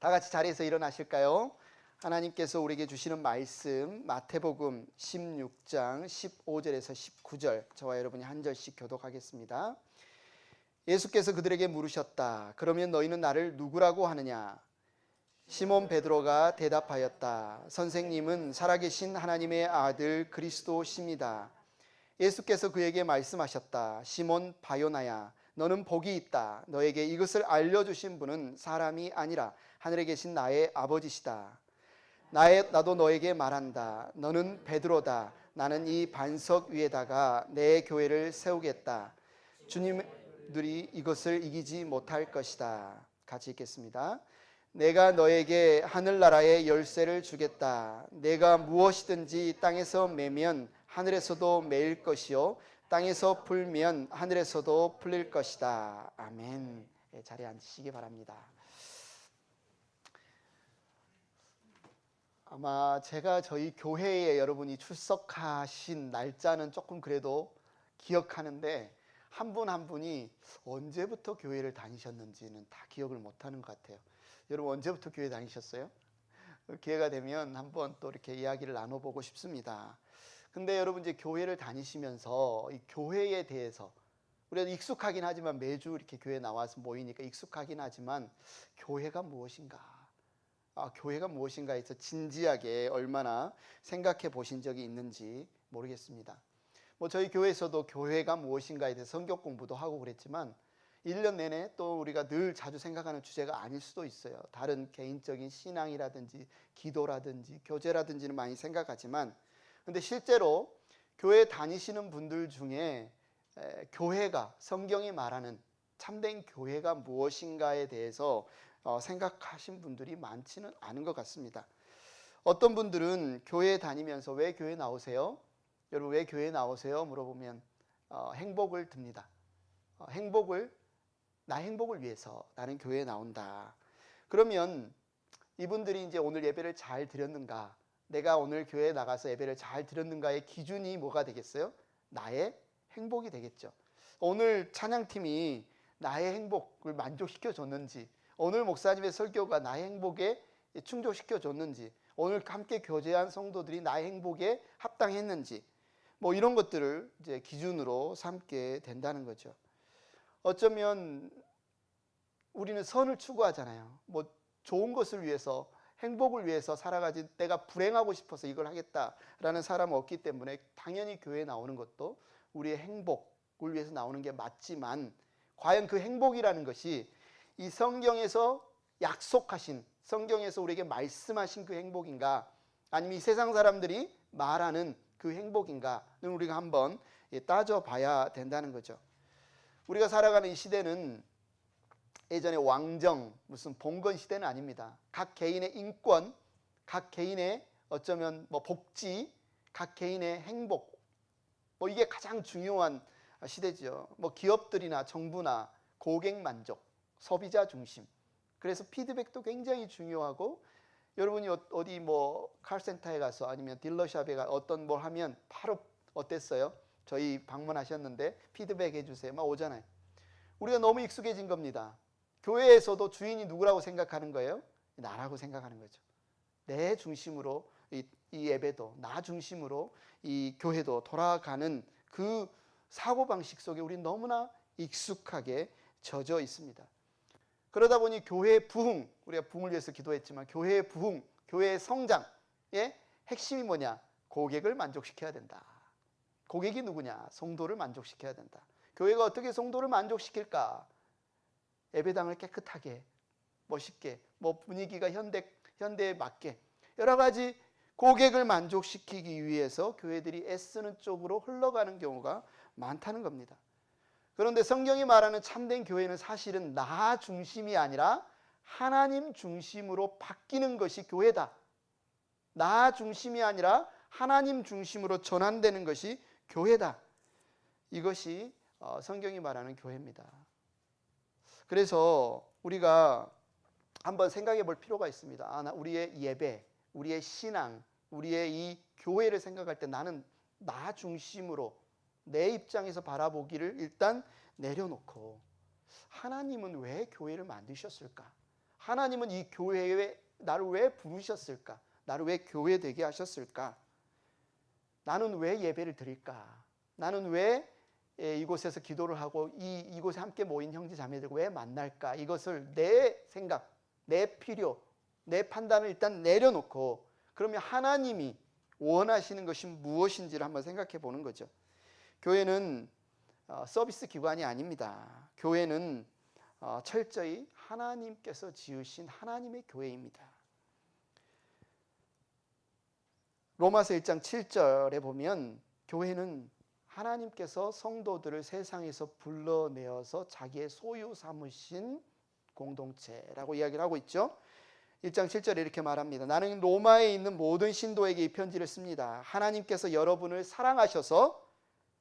다 같이 자리에서 일어나실까요? 하나님께서 우리에게 주시는 말씀 마태복음 16장 15절에서 19절 저와 여러분이 한 절씩 교독하겠습니다. 예수께서 그들에게 물으셨다. 그러면 너희는 나를 누구라고 하느냐? 시몬 베드로가 대답하였다. 선생님은 살아계신 하나님의 아들 그리스도십니다. 예수께서 그에게 말씀하셨다. 시몬 바요나야, 너는 복이 있다. 너에게 이것을 알려주신 분은 사람이 아니라 하늘에 계신 나의 아버지시다. 나도 너에게 말한다. 너는 베드로다. 나는 이 반석 위에다가 내 교회를 세우겠다. 주님들이 이것을 이기지 못할 것이다. 같이 읽겠습니다. 내가 너에게 하늘나라의 열쇠를 주겠다. 내가 무엇이든지 땅에서 매면 하늘에서도 매일 것이요 땅에서 풀면 하늘에서도 풀릴 것이다. 아멘. 자리에 앉으시기 바랍니다. 아마 제가 저희 교회에 여러분이 출석하신 날짜는 조금 그래도 기억하는데 한 분 한 분이 언제부터 교회를 다니셨는지는 다 기억을 못하는 것 같아요. 여러분 언제부터 교회 다니셨어요? 기회가 되면 한번 또 이렇게 이야기를 나눠보고 싶습니다. 근데 여러분 이제 교회를 다니시면서 이 교회에 대해서 우리가 익숙하긴 하지만 매주 이렇게 교회 나와서 모이니까 익숙하긴 하지만 교회가 무엇인가? 교회가 무엇인가 해서 진지하게 얼마나 생각해 보신 적이 있는지 모르겠습니다. 저희 교회에서도 교회가 무엇인가에 대해서 성경 공부도 하고 그랬지만 1년 내내 또 우리가 늘 자주 생각하는 주제가 아닐 수도 있어요. 다른 개인적인 신앙이라든지 기도라든지 교제라든지는 많이 생각하지만 근데 실제로 교회 다니시는 분들 중에 교회가 성경이 말하는 참된 교회가 무엇인가에 대해서 생각하신 분들이 많지는 않은 것 같습니다. 어떤 분들은 교회 다니면서 왜 교회 나오세요? 여러분 왜 교회 나오세요? 물어보면 행복을 듭니다. 나의 행복을 위해서 나는 교회에 나온다. 그러면 이분들이 이제 오늘 예배를 잘 드렸는가? 내가 오늘 교회에 나가서 예배를 잘 드렸는가의 기준이 뭐가 되겠어요? 나의 행복이 되겠죠. 오늘 찬양팀이 나의 행복을 만족시켜 줬는지, 오늘 목사님의 설교가 나의 행복에 충족시켜 줬는지, 오늘 함께 교제한 성도들이 나의 행복에 합당했는지, 이런 것들을 이제 기준으로 삼게 된다는 거죠. 어쩌면 우리는 선을 추구하잖아요. 좋은 것을 위해서, 행복을 위해서 살아가지 내가 불행하고 싶어서 이걸 하겠다라는 사람은 없기 때문에 당연히 교회에 나오는 것도 우리의 행복을 위해서 나오는 게 맞지만 과연 그 행복이라는 것이 이 성경에서 약속하신, 성경에서 우리에게 말씀하신 그 행복인가, 아니면 이 세상 사람들이 말하는 그 행복인가는 우리가 한번 따져봐야 된다는 거죠. 우리가 살아가는 이 시대는 예전에 왕정, 무슨 봉건 시대는 아닙니다. 각 개인의 인권, 각 개인의 어쩌면 복지, 각 개인의 행복, 이게 가장 중요한 시대죠. 기업들이나 정부나 고객 만족, 소비자 중심. 그래서 피드백도 굉장히 중요하고, 여러분이 어디 칼센터에 가서 아니면 딜러샵에 가 어떤 뭘 하면 바로 어땠어요? 저희 방문하셨는데 피드백 해주세요. 막 오잖아요. 우리가 너무 익숙해진 겁니다. 교회에서도 주인이 누구라고 생각하는 거예요? 나라고 생각하는 거죠. 내 중심으로 이 예배도, 나 중심으로 이 교회도 돌아가는 그 사고방식 속에 우리는 너무나 익숙하게 젖어 있습니다. 그러다 보니 교회의 부흥, 우리가 부흥을 위해서 기도했지만 교회의 부흥, 교회의 성장의 핵심이 뭐냐? 고객을 만족시켜야 된다. 고객이 누구냐? 성도를 만족시켜야 된다. 교회가 어떻게 성도를 만족시킬까? 예배당을 깨끗하게, 멋있게, 분위기가 현대에 맞게 여러 가지 고객을 만족시키기 위해서 교회들이 애쓰는 쪽으로 흘러가는 경우가 많다는 겁니다. 그런데 성경이 말하는 참된 교회는 사실은 나 중심이 아니라 하나님 중심으로 바뀌는 것이 교회다. 나 중심이 아니라 하나님 중심으로 전환되는 것이 교회다. 이것이 성경이 말하는 교회입니다. 그래서 우리가 한번 생각해 볼 필요가 있습니다. 우리의 예배, 우리의 신앙, 우리의 이 교회를 생각할 때 나는 나 중심으로 내 입장에서 바라보기를 일단 내려놓고 하나님은 왜 교회를 만드셨을까? 하나님은 이 교회에 나를 왜 부르셨을까? 나를 왜 교회 되게 하셨을까? 나는 왜 예배를 드릴까? 나는 왜 이곳에서 기도를 하고 이곳에 함께 모인 형제 자매들과 왜 만날까? 이것을 내 생각, 내 필요, 내 판단을 일단 내려놓고 그러면 하나님이 원하시는 것이 무엇인지를 한번 생각해 보는 거죠. 교회는 서비스 기관이 아닙니다. 교회는 철저히 하나님께서 지으신 하나님의 교회입니다. 로마서 1장 7절에 보면 교회는 하나님께서 성도들을 세상에서 불러내어서 자기의 소유 삼으신 공동체라고 이야기를 하고 있죠. 1장 7절에 이렇게 말합니다. 나는 로마에 있는 모든 신도에게 이 편지를 씁니다. 하나님께서 여러분을 사랑하셔서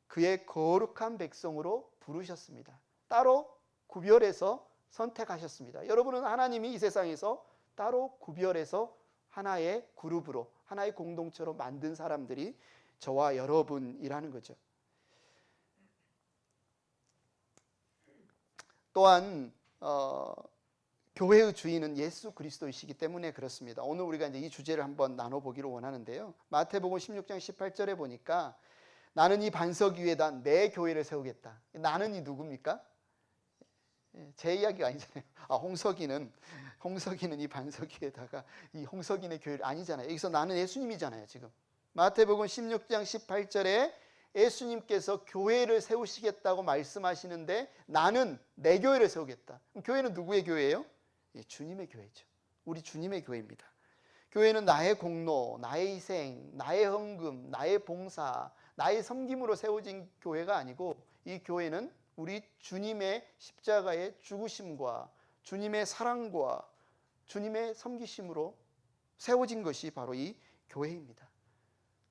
그의 거룩한 백성으로 부르셨습니다. 따로 구별해서 선택하셨습니다. 여러분은 하나님이 이 세상에서 따로 구별해서 하나의 그룹으로, 하나의 공동체로 만든 사람들이 저와 여러분이라는 거죠. 또한 교회의 주인은 예수 그리스도이시기 때문에 그렇습니다. 오늘 우리가 이제 이 주제를 한번 나눠보기를 원하는데요. 마태복음 16장 18절에 보니까 나는 이 반석 위에다 내 교회를 세우겠다. 나는 이 누굽니까? 제 이야기가 아니잖아요. 홍석이는 이 반석 위에다가 이 홍석이네 교회를 아니잖아요. 여기서 나는 예수님이잖아요. 지금 마태복음 16장 18절에 예수님께서 교회를 세우시겠다고 말씀하시는데 나는 내 교회를 세우겠다. 그럼 교회는 누구의 교회예요? 주님의 교회죠. 우리 주님의 교회입니다. 교회는 나의 공로, 나의 희생, 나의 헌금, 나의 봉사, 나의 섬김으로 세워진 교회가 아니고 이 교회는 우리 주님의 십자가의 죽으심과 주님의 사랑과 주님의 섬기심으로 세워진 것이 바로 이 교회입니다.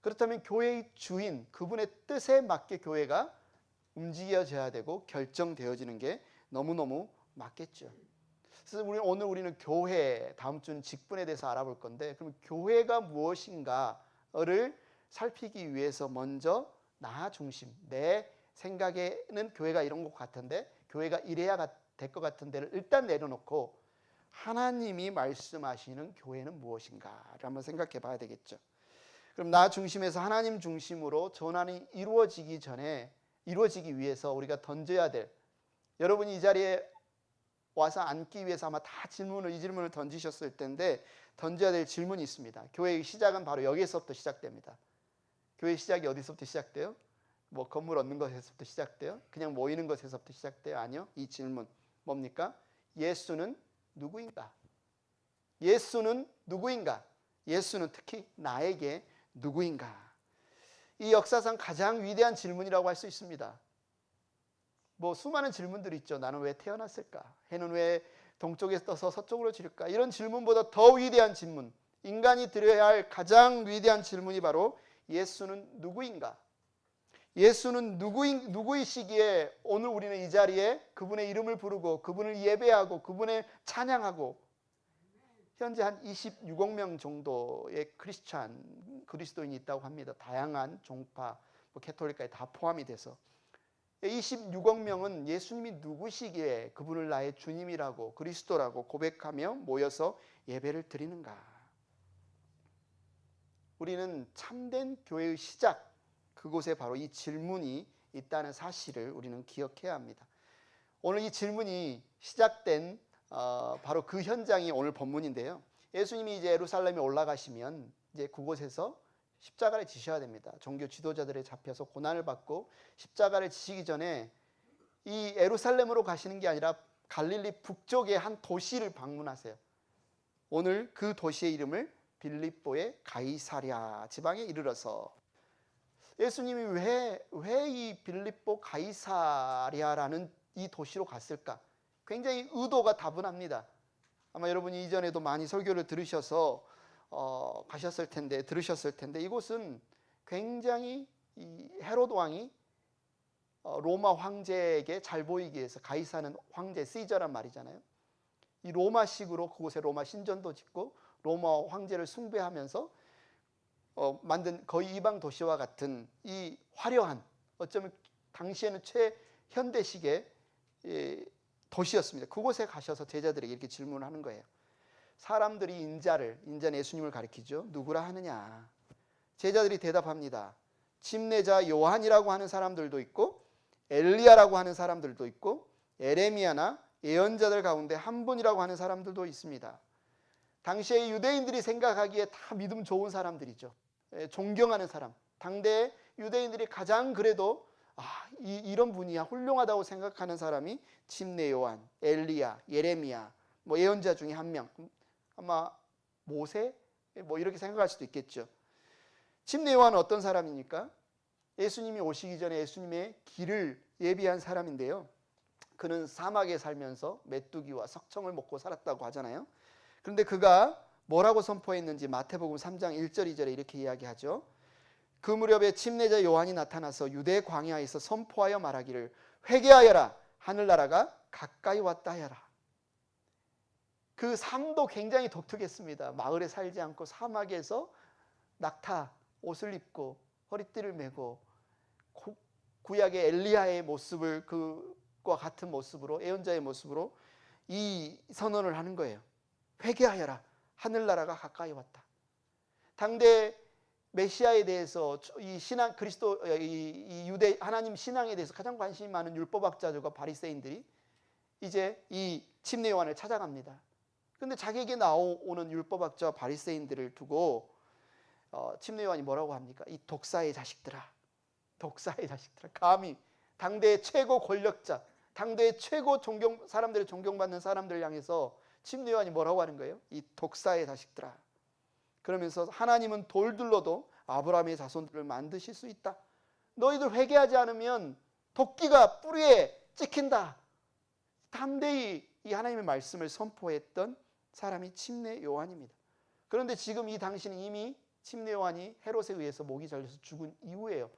그렇다면 교회의 주인, 그분의 뜻에 맞게 교회가 움직여져야 되고 결정되어지는 게 너무너무 맞겠죠. 그래서 오늘 우리는 교회, 다음 주는 직분에 대해서 알아볼 건데, 그럼 교회가 무엇인가를 살피기 위해서 먼저 나 중심, 내 생각에는 교회가 이런 것 같은데, 교회가 이래야 될 것 같은 데를 일단 내려놓고 하나님이 말씀하시는 교회는 무엇인가를 한번 생각해 봐야 되겠죠. 그럼 나 중심에서 하나님 중심으로 전환이 이루어지기 위해서 우리가 던져야 될, 여러분이 이 자리에 와서 앉기 위해서 아마 다 이 질문을 던지셨을 텐데 던져야 될 질문이 있습니다. 교회의 시작은 바로 여기에서부터 시작됩니다. 교회의 시작이 어디서부터 시작돼요? 뭐 건물 얻는 것에서부터 시작돼요? 그냥 모이는 것에서부터 시작돼요? 아니요. 이 질문 뭡니까? 예수는 누구인가? 예수는 누구인가? 예수는 특히 나에게 누구인가? 이 역사상 가장 위대한 질문이라고 할 수 있습니다. 뭐 수많은 질문들이 있죠. 나는 왜 태어났을까? 해는 왜 동쪽에서 떠서 서쪽으로 질까? 이런 질문보다 더 위대한 질문, 인간이 드려야 할 가장 위대한 질문이 바로 예수는 누구인가? 예수는 누구이시기에 오늘 우리는 이 자리에 그분의 이름을 부르고 그분을 예배하고 그분을 찬양하고, 현재 한 26억 명 정도의 그리스도인이 있다고 합니다. 다양한 종파, 캐톨릭까지 다 포함이 돼서 26억 명은 예수님이 누구시기에 그분을 나의 주님이라고 그리스도라고 고백하며 모여서 예배를 드리는가? 우리는 참된 교회의 시작, 그곳에 바로 이 질문이 있다는 사실을 우리는 기억해야 합니다. 오늘 이 질문이 시작된 바로 그 현장이 오늘 본문인데요. 예수님이 이제 예루살렘에 올라가시면 이제 그곳에서 십자가를 지셔야 됩니다. 종교 지도자들에 잡혀서 고난을 받고 십자가를 지시기 전에 이 예루살렘으로 가시는 게 아니라 갈릴리 북쪽의 한 도시를 방문하세요. 오늘 그 도시의 이름을 빌립보의 가이사랴 지방에 이르러서, 예수님이 왜 이 빌립보 가이사랴라는 이 도시로 갔을까? 굉장히 의도가 다분합니다. 아마 여러분이 이전에도 많이 설교를 들으셔서 들으셨을 텐데 이곳은 굉장히 이 헤롯 왕이 로마 황제에게 잘 보이기 위해서, 가이사는 황제 시저란 말이잖아요. 이 로마식으로 그곳에 로마 신전도 짓고 로마 황제를 숭배하면서 만든 거의 이방 도시와 같은 이 화려한, 어쩌면 당시에는 최현대식의 도시였습니다. 그곳에 가셔서 제자들에게 이렇게 질문을 하는 거예요. 사람들이 인자는 예수님을 가리키죠. 누구라 하느냐? 제자들이 대답합니다. 침례자 요한이라고 하는 사람들도 있고 엘리야라고 하는 사람들도 있고 에레미야나 예언자들 가운데 한 분이라고 하는 사람들도 있습니다. 당시에 유대인들이 생각하기에 다 믿음 좋은 사람들이죠. 존경하는 사람. 당대 유대인들이 가장 그래도 이런 분이야 훌륭하다고 생각하는 사람이 침례 요한, 엘리야, 예레미야, 예언자 중에 한 명. 아마 모세 이렇게 생각할 수도 있겠죠. 침례 요한은 어떤 사람입니까? 예수님이 오시기 전에 예수님의 길을 예비한 사람인데요. 그는 사막에 살면서 메뚜기와 석청을 먹고 살았다고 하잖아요. 그런데 그가 뭐라고 선포했는지 마태복음 3장 1절 2절에 이렇게 이야기하죠. 그 무렵에 침례자 요한이 나타나서 유대 광야에서 선포하여 말하기를 회개하여라 하늘나라가 가까이 왔다 하여라. 그 삶도 굉장히 독특했습니다. 마을에 살지 않고 사막에서 낙타 옷을 입고 허리띠를 메고 구약의 엘리야의 모습을 그와 같은 모습으로 예언자의 모습으로 이 선언을 하는 거예요. 회개하여라 하늘나라가 가까이 왔다. 당대 메시아에 대해서 이 신앙 그리스도 이 유대 하나님 신앙에 대해서 가장 관심이 많은 율법학자들과 바리새인들이 이제 이 침례 요한을 찾아갑니다. 그런데 자기에게 나오는 율법학자와 바리새인들을 두고 침례 요한이 뭐라고 합니까? 이 독사의 자식들아, 독사의 자식들아. 감히 당대의 최고 권력자, 당대의 최고 사람들을 존경받는 사람들을 향해서 침례 요한이 뭐라고 하는 거예요? 이 독사의 자식들아. 그러면서 하나님은 돌들로도 아브라함의 자손들을 만드실 수 있다. 너희들 회개하지 않으면 도끼가 뿌리에 찍힌다. 담대히 이 하나님의 말씀을 선포했던 사람이 침례 요한입니다. 그런데 지금 이 당시는 이미 침례 요한이 헤롯에 의해서 목이 잘려서 죽은 이후에요.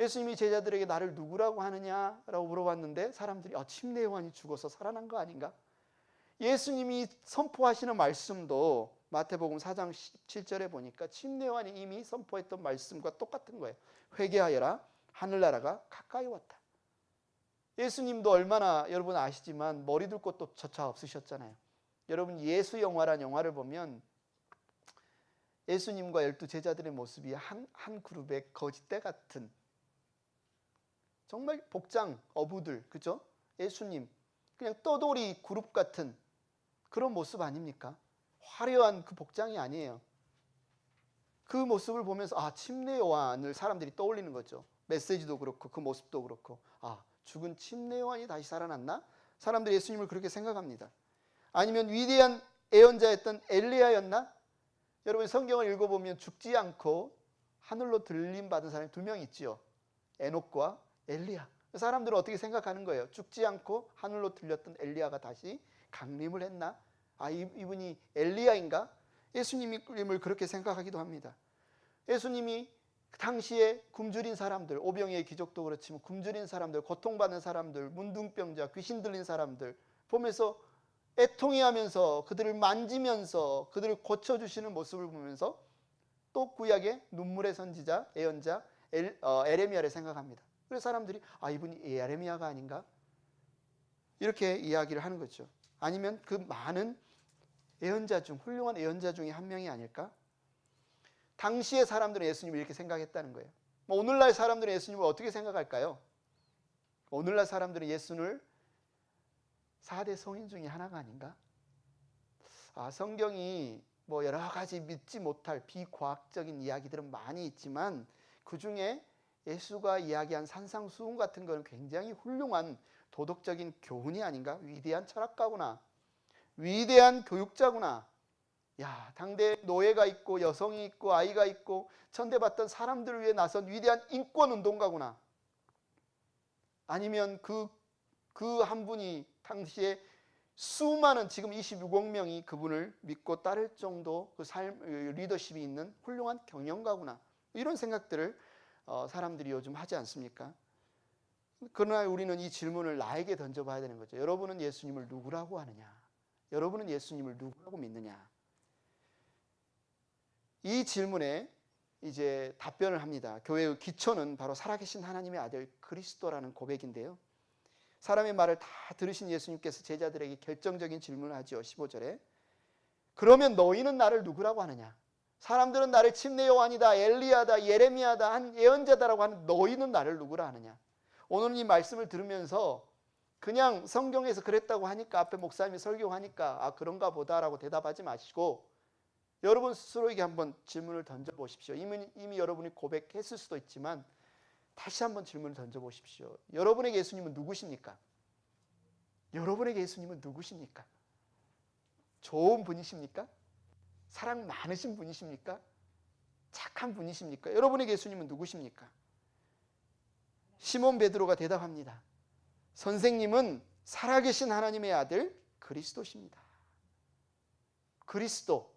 예수님이 제자들에게 나를 누구라고 하느냐라고 물어봤는데 사람들이 침례 요한이 죽어서 살아난 거 아닌가? 예수님이 선포하시는 말씀도 마태복음 4장 17절에 보니까 침례 요한이 이미 선포했던 말씀과 똑같은 거예요. 회개하여라 하늘나라가 가까이 왔다. 예수님도 얼마나 여러분 아시지만 머리 둘 곳도 저차 없으셨잖아요. 여러분 예수 영화란 영화를 보면 예수님과 12 제자들의 모습이 한 그룹의 거짓대 같은 정말 복장 어부들, 그죠? 예수님 그냥 떠돌이 그룹 같은 그런 모습 아닙니까? 화려한 그 복장이 아니에요. 그 모습을 보면서 침례 요한을 사람들이 떠올리는 거죠. 메시지도 그렇고 그 모습도 그렇고 죽은 침례 요한이 다시 살아났나? 사람들이 예수님을 그렇게 생각합니다. 아니면 위대한 예언자였던 엘리야였나? 여러분 성경을 읽어보면 죽지 않고 하늘로 들림 받은 사람이 두 명 있지요. 에녹과 엘리야. 사람들은 어떻게 생각하는 거예요? 죽지 않고 하늘로 들렸던 엘리야가 다시 강림을 했나? 이분이 엘리야인가? 예수님을 그렇게 생각하기도 합니다. 예수님이 당시에 굶주린 사람들, 오병이의 기적도 그렇지만 굶주린 사람들, 고통받는 사람들, 문둥병자, 귀신 들린 사람들 보면서 애통해하면서 그들을 만지면서 그들을 고쳐주시는 모습을 보면서 또 구약의 눈물의 선지자, 예언자 에레미야를 생각합니다. 그래서 사람들이 이분이 에레미야가 아닌가? 이렇게 이야기를 하는 거죠. 아니면 그 많은 예언자 중 훌륭한 예언자 중에 한 명이 아닐까? 당시의 사람들은 예수님을 이렇게 생각했다는 거예요. 오늘날 사람들은 예수님을 어떻게 생각할까요? 오늘날 사람들은 예수를 4대 성인 중에 하나가 아닌가? 성경이 여러 가지 믿지 못할 비과학적인 이야기들은 많이 있지만 그 중에 예수가 이야기한 산상수훈 같은 것은 굉장히 훌륭한 도덕적인 교훈이 아닌가? 위대한 철학가구나. 위대한 교육자구나. 당대 노예가 있고 여성이 있고 아이가 있고 천대받던 사람들을 위해 나선 위대한 인권운동가구나. 아니면 그 한 분이 당시에 수많은 지금 26억 명이 그분을 믿고 따를 정도 그 리더십이 있는 훌륭한 경영가구나. 이런 생각들을 사람들이 요즘 하지 않습니까? 그러나 우리는 이 질문을 나에게 던져봐야 되는 거죠. 여러분은 예수님을 누구라고 하느냐? 여러분은 예수님을 누구라고 믿느냐? 이 질문에 이제 답변을 합니다. 교회의 기초는 바로 살아계신 하나님의 아들 그리스도라는 고백인데요. 사람의 말을 다 들으신 예수님께서 제자들에게 결정적인 질문을 하죠. 15절에 그러면 너희는 나를 누구라고 하느냐? 사람들은 나를 침례 요한이다, 엘리야다, 예레미야다, 한 예언자다라고 하는 너희는 나를 누구라 하느냐? 오늘은 이 말씀을 들으면서 그냥 성경에서 그랬다고 하니까 앞에 목사님이 설교하니까 아 그런가 보다라고 대답하지 마시고 여러분 스스로에게 한번 질문을 던져보십시오. 이미 여러분이 고백했을 수도 있지만 다시 한번 질문을 던져보십시오. 여러분에게 예수님은 누구십니까? 여러분에게 예수님은 누구십니까? 좋은 분이십니까? 사랑 많으신 분이십니까? 착한 분이십니까? 여러분에게 예수님은 누구십니까? 시몬 베드로가 대답합니다. 선생님은 살아계신 하나님의 아들 그리스도십니다. 그리스도.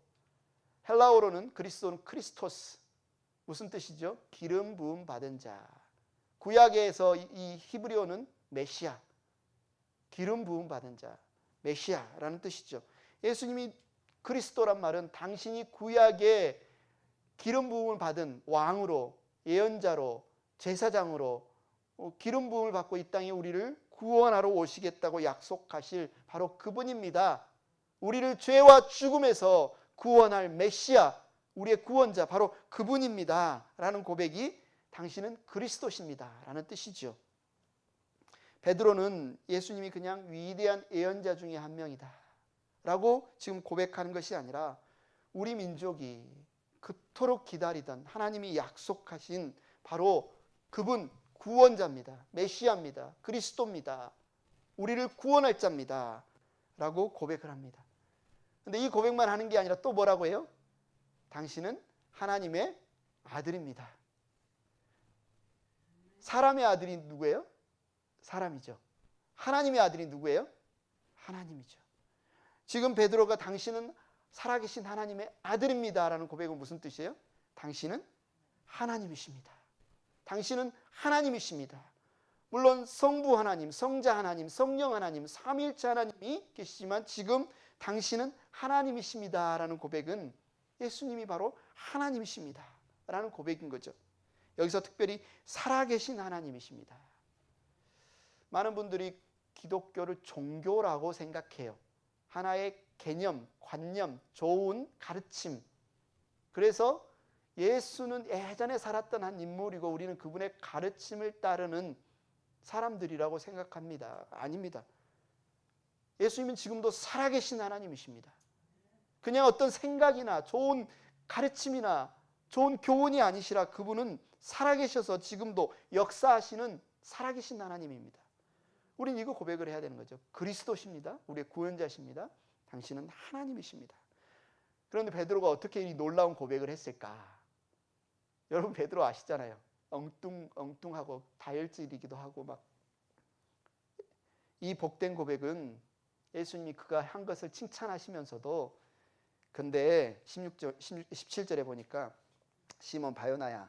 헬라어로는 그리스도는 크리스토스. 무슨 뜻이죠? 기름 부음 받은 자. 구약에서 이 히브리어는 메시아. 기름 부음 받은 자. 메시아라는 뜻이죠. 예수님이 그리스도란 말은 당신이 구약에 기름 부음을 받은 왕으로, 예언자로, 제사장으로 기름 부음을 받고 이 땅에 우리를 구원하러 오시겠다고 약속하실 바로 그분입니다. 우리를 죄와 죽음에서 구원할 메시아, 우리의 구원자 바로 그분입니다 라는 고백이 당신은 그리스도십니다 라는 뜻이죠. 베드로는 예수님이 그냥 위대한 예언자 중에 한 명이다 라고 지금 고백하는 것이 아니라 우리 민족이 그토록 기다리던 하나님이 약속하신 바로 그분 구원자입니다. 메시아입니다. 그리스도입니다. 우리를 구원할 자입니다 라고 고백을 합니다. 근데 이 고백만 하는 게 아니라 또 뭐라고 해요? 당신은 하나님의 아들입니다. 사람의 아들이 누구예요? 사람이죠. 하나님의 아들이 누구예요? 하나님이죠. 지금 베드로가 당신은 살아계신 하나님의 아들입니다 라는 고백은 무슨 뜻이에요? 당신은 하나님이십니다. 당신은 하나님이십니다. 물론 성부 하나님, 성자 하나님, 성령 하나님, 삼위일체 하나님이 계시지만 지금 당신은 하나님이십니다 라는 고백은 예수님이 바로 하나님이십니다 라는 고백인 거죠. 여기서 특별히 살아계신 하나님이십니다. 많은 분들이 기독교를 종교라고 생각해요. 하나의 개념, 관념, 좋은 가르침. 그래서 예수는 예전에 살았던 한 인물이고 우리는 그분의 가르침을 따르는 사람들이라고 생각합니다. 아닙니다. 예수님은 지금도 살아계신 하나님이십니다. 그냥 어떤 생각이나 좋은 가르침이나 좋은 교훈이 아니시라 그분은 살아계셔서 지금도 역사하시는 살아계신 하나님입니다. 우린 이거 고백을 해야 되는 거죠. 그리스도십니다. 우리의 구원자십니다. 당신은 하나님이십니다. 그런데 베드로가 어떻게 이 놀라운 고백을 했을까? 여러분 베드로 아시잖아요. 엉뚱하고 다혈질이기도 하고 막. 이 복된 고백은 예수님이 그가 한 것을 칭찬하시면서도 근데 17절에 보니까 시몬 바요나야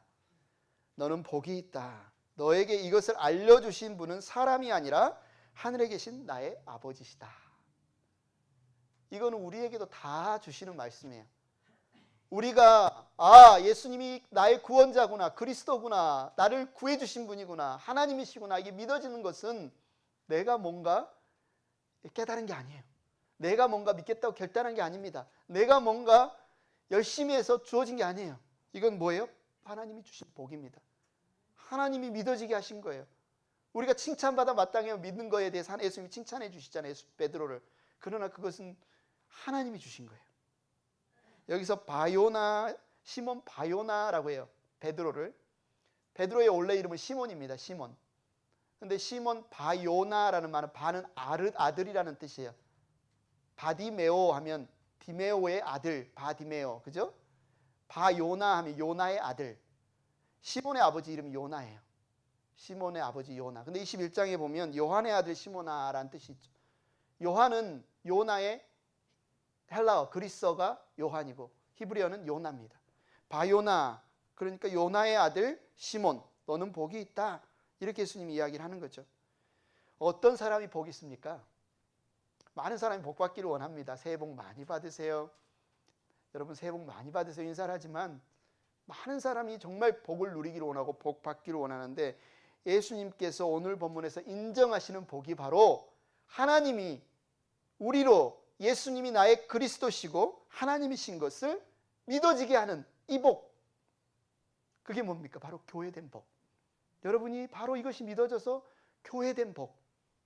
너는 복이 있다. 너에게 이것을 알려주신 분은 사람이 아니라 하늘에 계신 나의 아버지시다. 이거는 우리에게도 다 주시는 말씀이에요. 우리가 예수님이 나의 구원자구나, 그리스도구나, 나를 구해주신 분이구나, 하나님이시구나 이게 믿어지는 것은 내가 뭔가 깨달은 게 아니에요. 내가 뭔가 믿겠다고 결단한 게 아닙니다. 내가 뭔가 열심히 해서 주어진 게 아니에요. 이건 뭐예요? 하나님이 주신 복입니다. 하나님이 믿어지게 하신 거예요. 우리가 칭찬받아 마땅히 믿는 거에 대해서 예수님이 칭찬해 주시잖아요. 베드로를. 그러나 그것은 하나님이 주신 거예요. 여기서 바요나, 시몬 바요나라고 해요. 베드로를. 베드로의 원래 이름은 시몬입니다. 시몬. 근데 시몬 바요나라는 말은 바는 아들이라는 뜻이에요. 바디메오 하면 디메오의 아들, 바디메오. 그죠? 바요나 하면 요나의 아들. 시몬의 아버지 이름이 요나예요. 시몬의 아버지 요나. 근데 21장에 보면 요한의 아들 시몬아라는 뜻이 있죠. 요한은 요나의 헬라어, 그리스어가 요한이고 히브리어는 요나입니다. 바요나, 그러니까 요나의 아들 시몬, 너는 복이 있다. 이렇게 예수님이 이야기를 하는 거죠. 어떤 사람이 복이 있습니까? 많은 사람이 복 받기를 원합니다. 새해 복 많이 받으세요. 여러분 새해 복 많이 받으세요 인사를 하지만 많은 사람이 정말 복을 누리기를 원하고 복 받기를 원하는데 예수님께서 오늘 본문에서 인정하시는 복이 바로 하나님이 우리로 예수님이 나의 그리스도시고 하나님이신 것을 믿어지게 하는 이 복, 그게 뭡니까? 바로 교회된 복. 여러분이 바로 이것이 믿어져서 교회된 복,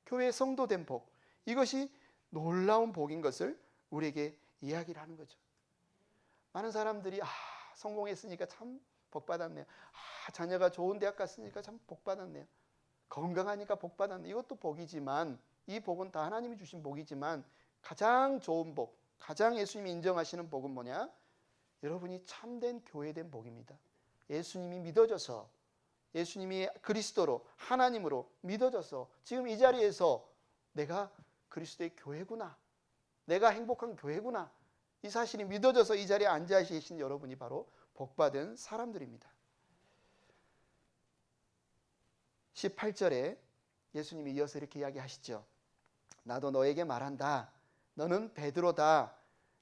교회 성도된 복, 이것이 놀라운 복인 것을 우리에게 이야기를 하는 거죠. 많은 사람들이 성공했으니까 참 복받았네요. 자녀가 좋은 대학 갔으니까 참 복받았네요. 건강하니까 복받았네요. 이것도 복이지만, 이 복은 다 하나님이 주신 복이지만 가장 좋은 복, 가장 예수님이 인정하시는 복은 뭐냐? 여러분이 참된 교회된 복입니다. 예수님이 믿어져서, 예수님이 그리스도로 하나님으로 믿어져서 지금 이 자리에서 내가 그리스도의 교회구나, 내가 행복한 교회구나, 이 사실이 믿어져서 이 자리에 앉아 계신 여러분이 바로 복받은 사람들입니다. 18절에 예수님이 이어서 이렇게 이야기하시죠. 나도 너에게 말한다. 너는 베드로다.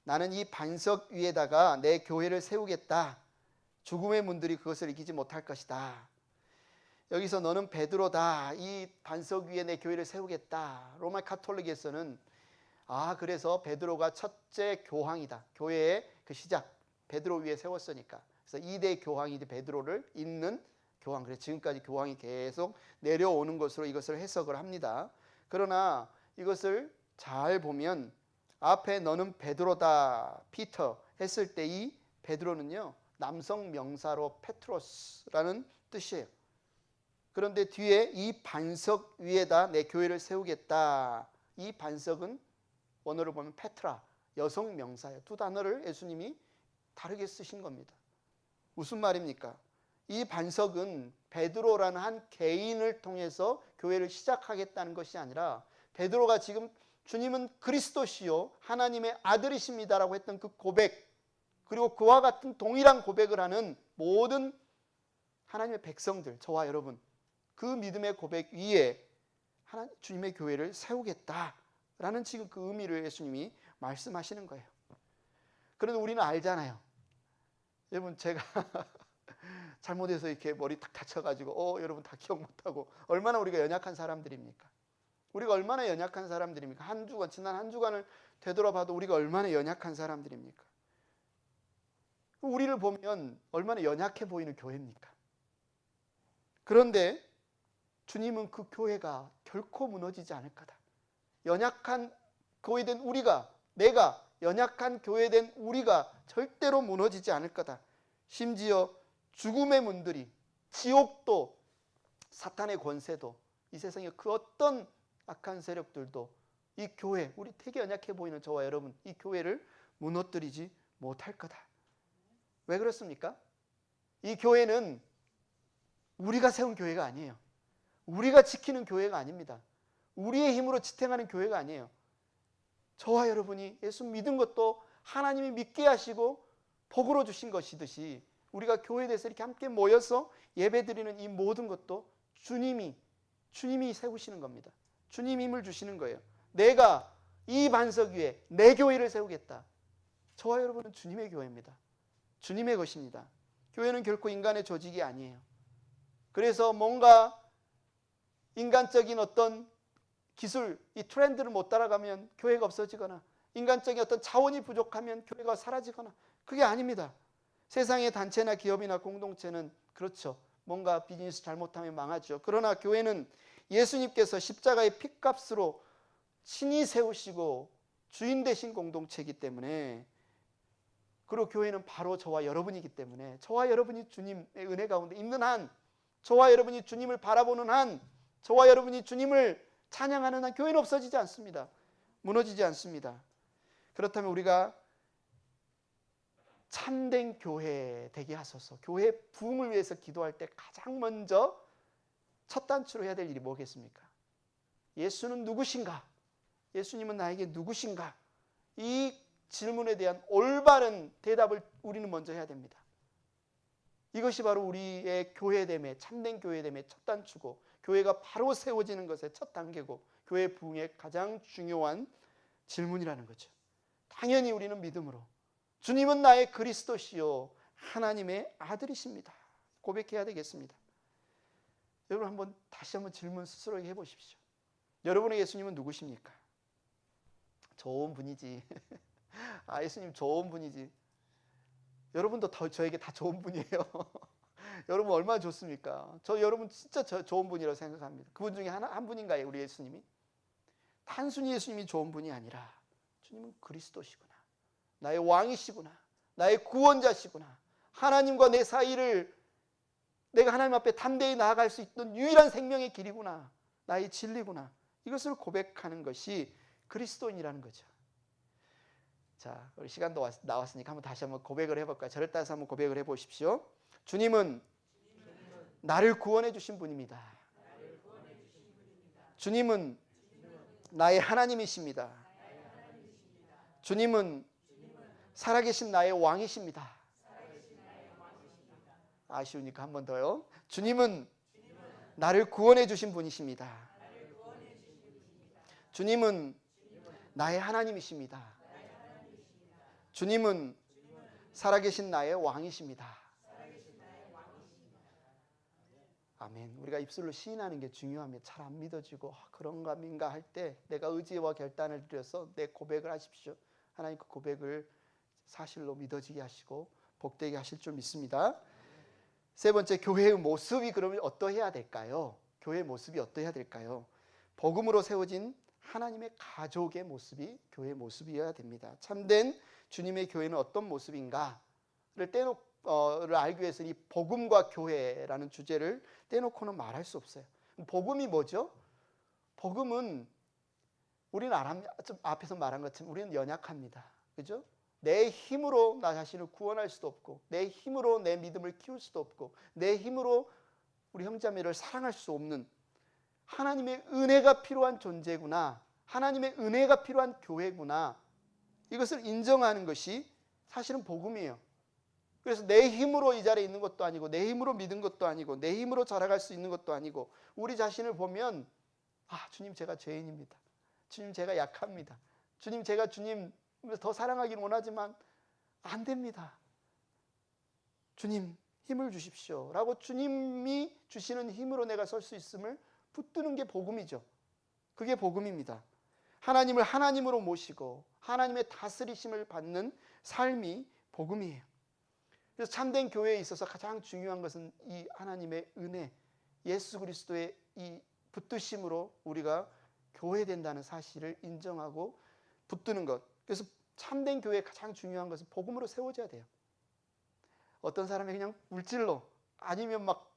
나는 이 반석 위에다가 내 교회를 세우겠다. 죽음의 문들이 그것을 이기지 못할 것이다. 여기서 너는 베드로다. 이 반석 위에 내 교회를 세우겠다. 로마 카톨릭에서는 그래서 베드로가 첫째 교황이다. 교회의 그 시작, 베드로 위에 세웠으니까. 그래서 2대 교황이 베드로를 잇는 교황. 그래서 지금까지 교황이 계속 내려오는 것으로 이것을 해석을 합니다. 그러나 이것을 잘 보면 앞에 너는 베드로다, 피터 했을 때 이 베드로는요, 남성 명사로 페트로스라는 뜻이에요. 그런데 뒤에 이 반석 위에다 내 교회를 세우겠다. 이 반석은 원어를 보면 페트라, 여성 명사예요. 두 단어를 예수님이 다르게 쓰신 겁니다. 무슨 말입니까? 이 반석은 베드로라는 한 개인을 통해서 교회를 시작하겠다는 것이 아니라, 베드로가 지금 주님은 그리스도시요 하나님의 아들이십니다라고 했던 그 고백, 그리고 그와 같은 동일한 고백을 하는 모든 하나님의 백성들, 저와 여러분, 그 믿음의 고백 위에 주님의 교회를 세우겠다라는 지금 그 의미를 예수님이 말씀하시는 거예요. 그런데 우리는 알잖아요. 여러분, 제가 잘못해서 이렇게 머리 탁 다쳐가지고 여러분 다 기억 못하고, 얼마나 우리가 연약한 사람들입니까? 우리가 얼마나 연약한 사람들입니까? 지난 한 주간을 되돌아봐도 우리가 얼마나 연약한 사람들입니까? 우리를 보면 얼마나 연약해 보이는 교회입니까? 그런데 주님은 그 교회가 결코 무너지지 않을 거다. 연약한 교회된 우리가, 내가 연약한 교회된 우리가 절대로 무너지지 않을 거다. 심지어 죽음의 문들이, 지옥도, 사탄의 권세도, 이 세상의 그 어떤 악한 세력들도 이 교회, 우리 되게 연약해 보이는 저와 여러분, 이 교회를 무너뜨리지 못할 거다. 왜 그렇습니까? 이 교회는 우리가 세운 교회가 아니에요. 우리가 지키는 교회가 아닙니다. 우리의 힘으로 지탱하는 교회가 아니에요. 저와 여러분이 예수 믿은 것도 하나님이 믿게 하시고 복으로 주신 것이듯이, 우리가 교회에 대해서 이렇게 함께 모여서 예배드리는 이 모든 것도 주님이 세우시는 겁니다. 주님 힘을 주시는 거예요. 내가 이 반석 위에 내 교회를 세우겠다. 저와 여러분은 주님의 교회입니다. 주님의 것입니다. 교회는 결코 인간의 조직이 아니에요. 그래서 뭔가 인간적인 어떤 기술, 이 트렌드를 못 따라가면 교회가 없어지거나, 인간적인 어떤 자원이 부족하면 교회가 사라지거나, 그게 아닙니다. 세상의 단체나 기업이나 공동체는 그렇죠. 뭔가 비즈니스 잘못하면 망하죠. 그러나 교회는 예수님께서 십자가의 핏값으로 친히 세우시고 주인 되신 공동체이기 때문에, 그리고 교회는 바로 저와 여러분이기 때문에, 저와 여러분이 주님의 은혜 가운데 있는 한, 저와 여러분이 주님을 바라보는 한, 저와 여러분이 주님을 찬양하는 한, 교회는 없어지지 않습니다. 무너지지 않습니다. 그렇다면 우리가 참된 교회 되게 하소서, 교회 부흥을 위해서 기도할 때 가장 먼저 첫 단추로 해야 될 일이 뭐겠습니까? 예수는 누구신가? 예수님은 나에게 누구신가? 이 질문에 대한 올바른 대답을 우리는 먼저 해야 됩니다. 이것이 바로 우리의 교회됨의, 참된 교회됨의 첫 단추고, 교회가 바로 세워지는 것의 첫 단계고, 교회 부흥의 가장 중요한 질문이라는 거죠. 당연히 우리는 믿음으로 주님은 나의 그리스도시요 하나님의 아들이십니다. 고백해야 되겠습니다. 여러분 다시 한번 질문 스스로에게 해보십시오. 여러분의 예수님은 누구십니까? 좋은 분이지. 아, 예수님 좋은 분이지. 여러분도 저에게 다 좋은 분이에요. 여러분 얼마나 좋습니까? 여러분 진짜 좋은 분이라고 생각합니다. 그분 중에 한 분인가요, 우리 예수님이? 단순히 예수님이 좋은 분이 아니라 주님은 그리스도시구나, 나의 왕이시구나, 나의 구원자시구나, 하나님과 내 사이를 내가 하나님 앞에 담대히 나아갈 수 있는 유일한 생명의 길이구나, 나의 진리구나, 이것을 고백하는 것이 그리스도인이라는 거죠. 자, 우리 시간도 나왔으니까 다시 한번 고백을 해볼까요? 저를 따라서 한번 고백을 해보십시오. 주님은 나를 구원해 주신 분입니다. 주님은 나의 하나님이십니다. 주님은 살아계신 나의 왕이십니다. 아쉬우니까 한 번 더요. 주님은 나를 구원해 주신 분이십니다. 주님은 나의 하나님이십니다. 주님은 살아계신 나의 왕이십니다. 아멘. 우리가 입술로 시인하는 게 중요합니다. 잘 안 믿어지고 그런가 민가 할 때 내가 의지와 결단을 들여서 내 고백을 하십시오. 하나님 그 고백을 사실로 믿어지게 하시고 복되게 하실 줄 믿습니다. 세 번째, 교회의 모습이 그러면 어떠해야 될까요? 교회의 모습이 어떠해야 될까요? 복음으로 세워진 하나님의 가족의 모습이 교회의 모습이어야 됩니다. 참된 주님의 교회는 어떤 모습인가를 알기 위해서 이 복음과 교회라는 주제를 떼놓고는 말할 수 없어요. 복음이 뭐죠? 복음은 우리는 앞에서 말한 것처럼 우리는 연약합니다. 그죠? 내 힘으로 나 자신을 구원할 수도 없고, 내 힘으로 내 믿음을 키울 수도 없고, 내 힘으로 우리 형제자매를 사랑할 수 없는 하나님의 은혜가 필요한 존재구나, 하나님의 은혜가 필요한 교회구나, 이것을 인정하는 것이 사실은 복음이에요. 그래서 내 힘으로 이 자리에 있는 것도 아니고, 내 힘으로 믿은 것도 아니고, 내 힘으로 자라갈 수 있는 것도 아니고, 우리 자신을 보면 주님 제가 죄인입니다. 주님 제가 약합니다. 주님 제가 주님 더 사랑하기를 원하지만 안 됩니다. 주님 힘을 주십시오 라고 주님이 주시는 힘으로 내가 설 수 있음을 붙드는 게 복음이죠. 그게 복음입니다. 하나님을 하나님으로 모시고 하나님의 다스리심을 받는 삶이 복음이에요. 그래서 참된 교회에 있어서 가장 중요한 것은 이 하나님의 은혜, 예수 그리스도의 이 붙드심으로 우리가 교회된다는 사실을 인정하고 붙드는 것. 그래서 참된 교회의 가장 중요한 것은 복음으로 세워져야 돼요. 어떤 사람이 그냥 물질로, 아니면 막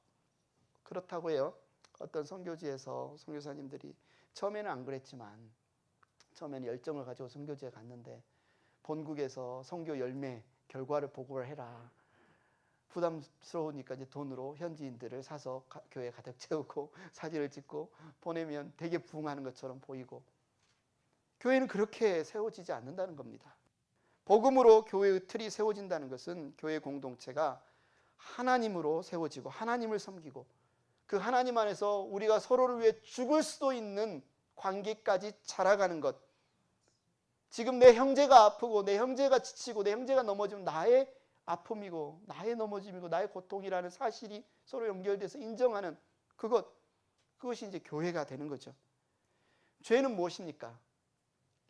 그렇다고 해요. 어떤 선교지에서 선교사님들이 처음에는 안 그랬지만, 처음에는 열정을 가지고 선교지에 갔는데 본국에서 선교 열매 결과를 보고를 해라. 부담스러우니까 이제 돈으로 현지인들을 사서 교회에 가득 채우고 사진을 찍고 보내면 되게 부흥하는 것처럼 보이고, 교회는 그렇게 세워지지 않는다는 겁니다. 복음으로 교회의 틀이 세워진다는 것은 교회 공동체가 하나님으로 세워지고 하나님을 섬기고 그 하나님 안에서 우리가 서로를 위해 죽을 수도 있는 관계까지 자라가는 것. 지금 내 형제가 아프고 내 형제가 지치고 내 형제가 넘어지면 나의 아픔이고 나의 넘어짐이고 나의 고통이라는 사실이 서로 연결돼서 인정하는 그것이 이제 교회가 되는 거죠. 죄는 무엇입니까?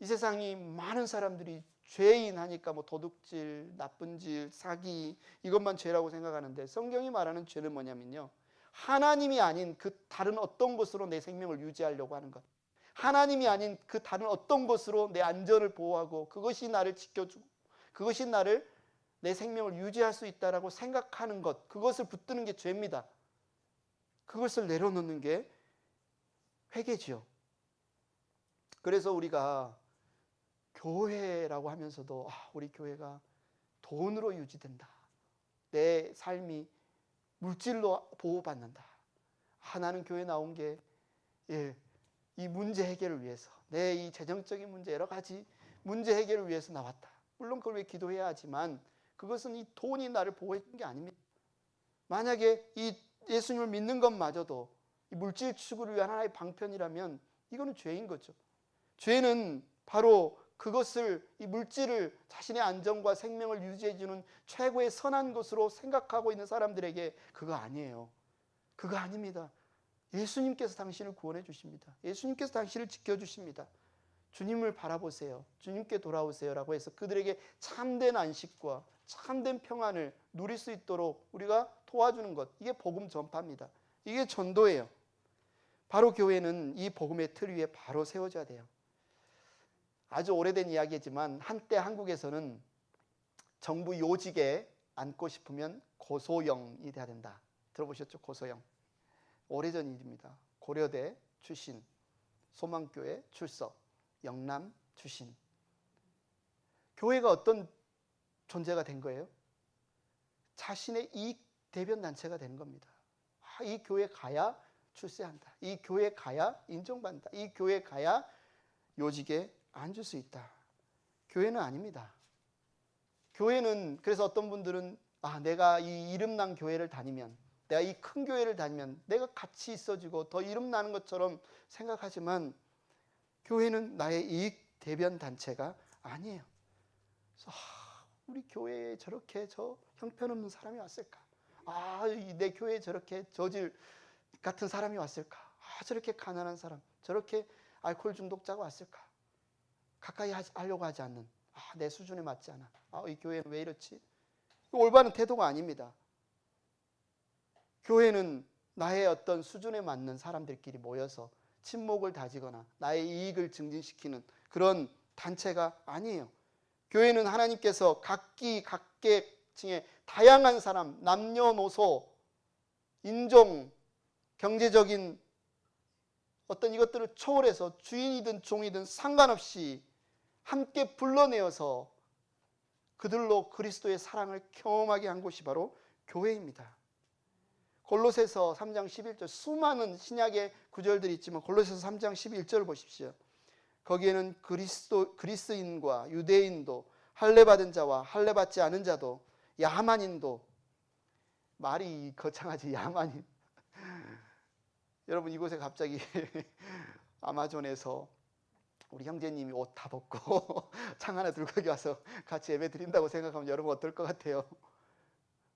이 세상이 많은 사람들이 죄인 하니까 도둑질, 나쁜 질, 사기 이것만 죄라고 생각하는데, 성경이 말하는 죄는 뭐냐면요, 하나님이 아닌 그 다른 어떤 것으로 내 생명을 유지하려고 하는 것, 하나님이 아닌 그 다른 어떤 것으로 내 안전을 보호하고 그것이 나를 지켜주고 그것이 내 생명을 유지할 수 있다라고 생각하는 것, 그것을 붙드는 게 죄입니다. 그것을 내려놓는 게 회개지요. 그래서 우리가 교회라고 하면서도 우리 교회가 돈으로 유지된다, 내 삶이 물질로 보호받는다, 나는 교회 나온 게 이 문제 해결을 위해서, 내 이 재정적인 문제, 여러 가지 문제 해결을 위해서 나왔다. 물론 그걸 위해 기도해야 하지만 그것은 이 돈이 나를 보호해 준 게 아닙니다. 만약에 이 예수님을 믿는 것마저도 이 물질 추구를 위한 하나의 방편이라면 이거는 죄인 거죠. 죄는 바로 그것을, 이 물질을 자신의 안정과 생명을 유지해주는 최고의 선한 것으로 생각하고 있는 사람들에게 그거 아니에요. 그거 아닙니다. 예수님께서 당신을 구원해 주십니다. 예수님께서 당신을 지켜주십니다. 주님을 바라보세요. 주님께 돌아오세요라고 해서 그들에게 참된 안식과 참된 평안을 누릴 수 있도록 우리가 도와주는 것, 이게 복음 전파입니다. 이게 전도예요. 바로 교회는 이 복음의 틀 위에 바로 세워져야 돼요. 아주 오래된 이야기지만 한때 한국에서는 정부 요직에 앉고 싶으면 고소영이 돼야 된다. 들어보셨죠? 고소영. 오래전 일입니다. 고려대 출신, 소망교회 출석, 영남 출신. 교회가 어떤 존재가 된 거예요? 자신의 이익 대변 단체가 되는 겁니다. 이 교회 가야 출세한다. 이 교회 가야 인정받는다. 이 교회 가야 요직에 앉을 수 있다. 교회는 아닙니다. 교회는, 그래서 어떤 분들은 내가 이 이름난 교회를 다니면, 내가 이 큰 교회를 다니면 내가 같이 있어지고 더 이름나는 것처럼 생각하지만 교회는 나의 이익 대변 단체가 아니에요. 그래서 우리 교회에 저렇게 저 형편없는 사람이 왔을까? 내 교회에 저렇게 저질 같은 사람이 왔을까? 저렇게 가난한 사람, 저렇게 알코올 중독자가 왔을까? 가까이 하려고 하지 않는, 내 수준에 맞지 않아. 이 교회는 왜 이렇지? 올바른 태도가 아닙니다. 교회는 나의 어떤 수준에 맞는 사람들끼리 모여서 친목을 다지거나 나의 이익을 증진시키는 그런 단체가 아니에요. 교회는 하나님께서 각계층의 다양한 사람, 남녀노소, 인종, 경제적인 어떤 이것들을 초월해서 주인이든 종이든 상관없이 함께 불러내어서 그들로 그리스도의 사랑을 경험하게 한 곳이 바로 교회입니다. 골로새서 3장 11절, 수많은 신약의 구절들이 있지만 골로새서 3장 11절을 보십시오. 거기에는 그리스인과 유대인도, 할례받은 자와 할례받지 않은 자도, 야만인도, 말이 거창하지, 야만인. 여러분, 이곳에 갑자기 아마존에서 우리 형제님이 옷 다 벗고 창 하나 들고 여기 와서 같이 예배 드린다고 생각하면 여러분 어떨 것 같아요?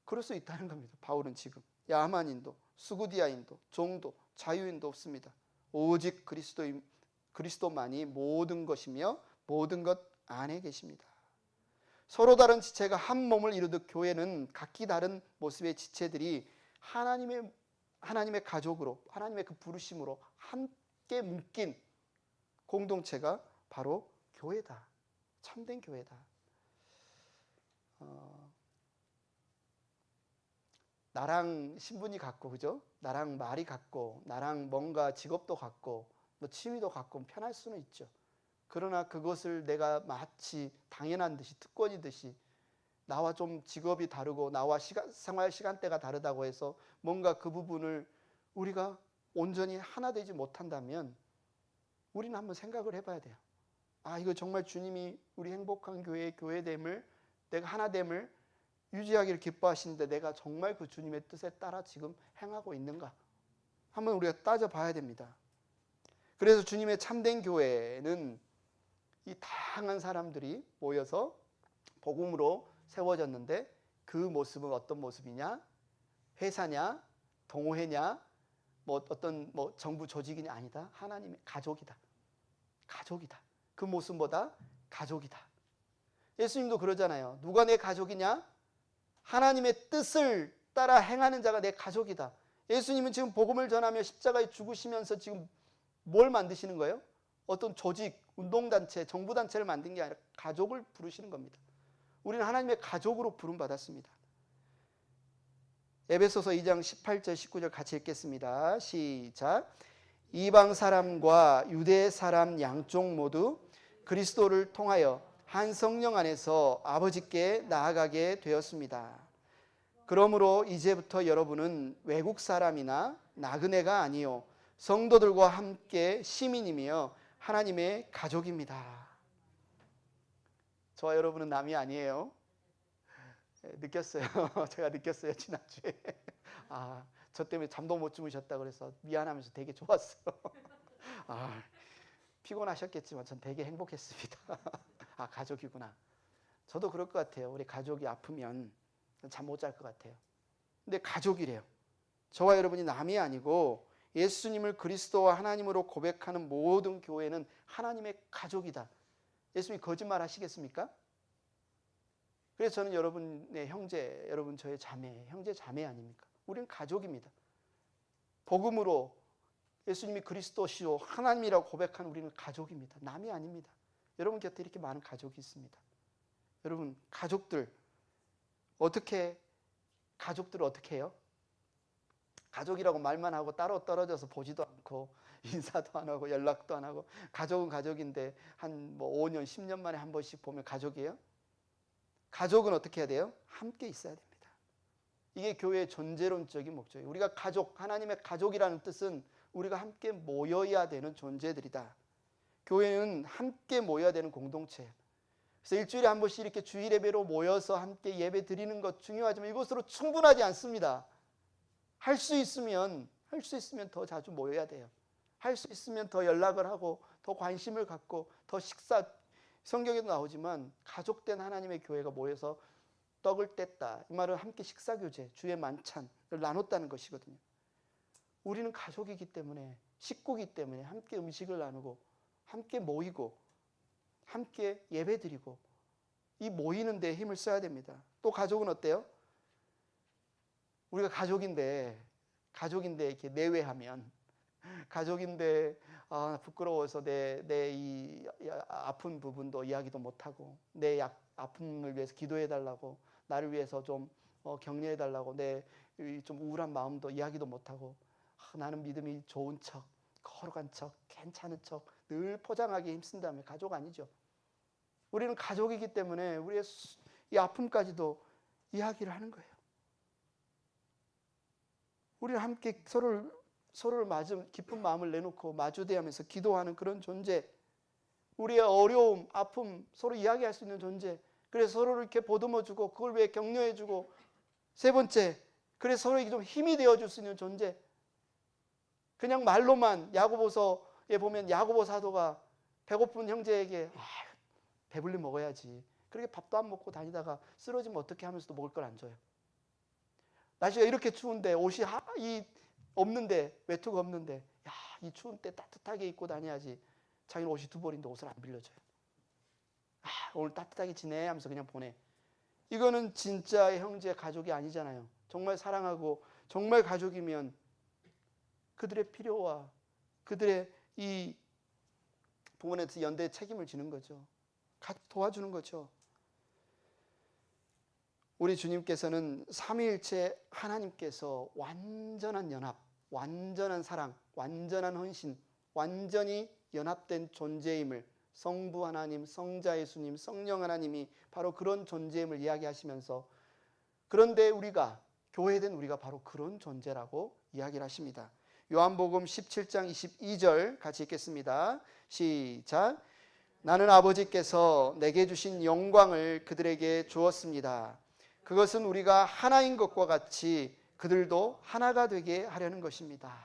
그럴 수 있다는 겁니다. 바울은 지금 야만인도, 수구디아인도, 종도, 자유인도 없습니다. 오직 그리스도만이 모든 것이며 모든 것 안에 계십니다. 서로 다른 지체가 한 몸을 이루듯 교회는 각기 다른 모습의 지체들이 하나님의 가족으로, 하나님의 그 부르심으로 함께 묶인 공동체가 바로 교회다. 참된 교회다. 나랑 신분이 같고, 그죠? 나랑 말이 같고, 나랑 뭔가 직업도 같고, 뭐 취미도 같고 편할 수는 있죠. 그러나 그것을 내가 마치 당연한 듯이, 특권이듯이, 나와 좀 직업이 다르고 나와 생활 시간대가 다르다고 해서 뭔가 그 부분을 우리가 온전히 하나 되지 못한다면 우리는 한번 생각을 해봐야 돼요. 이거 정말 주님이 우리 행복한 교회의 교회됨을, 내가 하나됨을 유지하기를 기뻐하시는데 내가 정말 그 주님의 뜻에 따라 지금 행하고 있는가? 한번 우리가 따져봐야 됩니다. 그래서 주님의 참된 교회는 이 다양한 사람들이 모여서 복음으로 세워졌는데 그 모습은 어떤 모습이냐? 회사냐? 동호회냐? 어떤 정부 조직이냐? 아니다. 하나님의 가족이다. 가족이다. 그 모습보다 가족이다. 예수님도 그러잖아요. 누가 내 가족이냐? 하나님의 뜻을 따라 행하는 자가 내 가족이다. 예수님은 지금 복음을 전하며 십자가에 죽으시면서 지금 뭘 만드시는 거예요? 어떤 조직, 운동단체, 정부단체를 만든 게 아니라 가족을 부르시는 겁니다. 우리는 하나님의 가족으로 부름받았습니다. 에베소서 2장 18절 19절 같이 읽겠습니다. 시작. 이방 사람과 유대 사람 양쪽 모두 그리스도를 통하여 한 성령 안에서 아버지께 나아가게 되었습니다. 그러므로 이제부터 여러분은 외국 사람이나 나그네가 아니요 성도들과 함께 시민이며 하나님의 가족입니다. 저와 여러분은 남이 아니에요. 느꼈어요. 제가 느꼈어요. 지난주에. 저 때문에 잠도 못 주무셨다 그래서 미안하면서 되게 좋았어요. 피곤하셨겠지만 전 되게 행복했습니다. 가족이구나. 저도 그럴 것 같아요. 우리 가족이 아프면 잠 못 잘 것 같아요. 근데 가족이래요. 저와 여러분이 남이 아니고 예수님을 그리스도와 하나님으로 고백하는 모든 교회는 하나님의 가족이다. 예수님이 거짓말 하시겠습니까? 그래서 저는 여러분의 형제, 여러분 저의 자매, 형제 자매 아닙니까? 우리는 가족입니다. 복음으로 예수님이 그리스도시요 하나님이라고 고백한 우리는 가족입니다. 남이 아닙니다. 여러분 곁에 이렇게 많은 가족이 있습니다. 여러분 가족들을 어떻게 해요? 가족이라고 말만 하고 따로 떨어져서 보지도 않고 인사도 안 하고 연락도 안 하고 가족은 가족인데 한 5년 10년 만에 한 번씩 보면 가족이에요? 가족은 어떻게 해야 돼요? 함께 있어야 됩니다. 이게 교회의 존재론적인 목적이에요. 우리가 가족, 하나님의 가족이라는 뜻은 우리가 함께 모여야 되는 존재들이다. 교회는 함께 모여야 되는 공동체예요. 그래서 일주일에 한 번씩 이렇게 주일 예배로 모여서 함께 예배 드리는 것 중요하지만 이것으로 충분하지 않습니다. 할 수 있으면 더 자주 모여야 돼요. 할 수 있으면 더 연락을 하고 더 관심을 갖고 더 식사, 성경에도 나오지만 가족된 하나님의 교회가 모여서 떡을 뗐다. 이 말은 함께 식사교제, 주의 만찬을 나눴다는 것이거든요. 우리는 가족이기 때문에, 식구이기 때문에 함께 음식을 나누고 함께 모이고 함께 예배드리고 이 모이는 데 힘을 써야 됩니다. 또 가족은 어때요? 우리가 가족인데 이렇게 내외하면 가족인데 부끄러워서 내 이 아픈 부분도 이야기도 못하고 내 아픔을 위해서 기도해달라고 나를 위해서 좀 격려해달라고 내 좀 우울한 마음도 이야기도 못하고 나는 믿음이 좋은 척 거룩한 척 괜찮은 척 늘 포장하기 힘쓴다면 가족 아니죠. 우리는 가족이기 때문에 우리의 이 아픔까지도 이야기를 하는 거예요. 우리는 함께 서로를 깊은 마음을 내놓고 마주대하면서 기도하는 그런 존재, 우리의 어려움, 아픔 서로 이야기할 수 있는 존재. 그래서 서로를 이렇게 보듬어주고 그걸 위해 격려해주고, 세 번째, 그래서 서로에게 좀 힘이 되어줄 수 있는 존재. 그냥 말로만 야고보서에 보면 야고보 사도가 배고픈 형제에게 배불리 먹어야지, 그렇게 밥도 안 먹고 다니다가 쓰러지면 어떻게 하면서도 먹을 걸 안 줘요. 날씨가 이렇게 추운데 옷이 없는데, 외투가 없는데, 이 추운 때 따뜻하게 입고 다녀야지. 자기는 옷이 두 벌인데 옷을 안 빌려줘요. 오늘 따뜻하게 지내 하면서 그냥 보내. 이거는 진짜의 형제, 가족이 아니잖아요. 정말 사랑하고 정말 가족이면 그들의 필요와 그들의 이 부모한테 연대의 책임을 지는 거죠. 같이 도와주는 거죠. 우리 주님께서는 삼위일체 하나님께서 완전한 연합, 완전한 사랑, 완전한 헌신, 완전히 연합된 존재임을, 성부 하나님, 성자 예수님, 성령 하나님이 바로 그런 존재임을 이야기하시면서, 그런데 우리가, 교회된 우리가 바로 그런 존재라고 이야기를 하십니다. 요한복음 17장 22절 같이 읽겠습니다. 시작. 나는 아버지께서 내게 주신 영광을 그들에게 주었습니다. 그것은 우리가 하나인 것과 같이 그들도 하나가 되게 하려는 것입니다.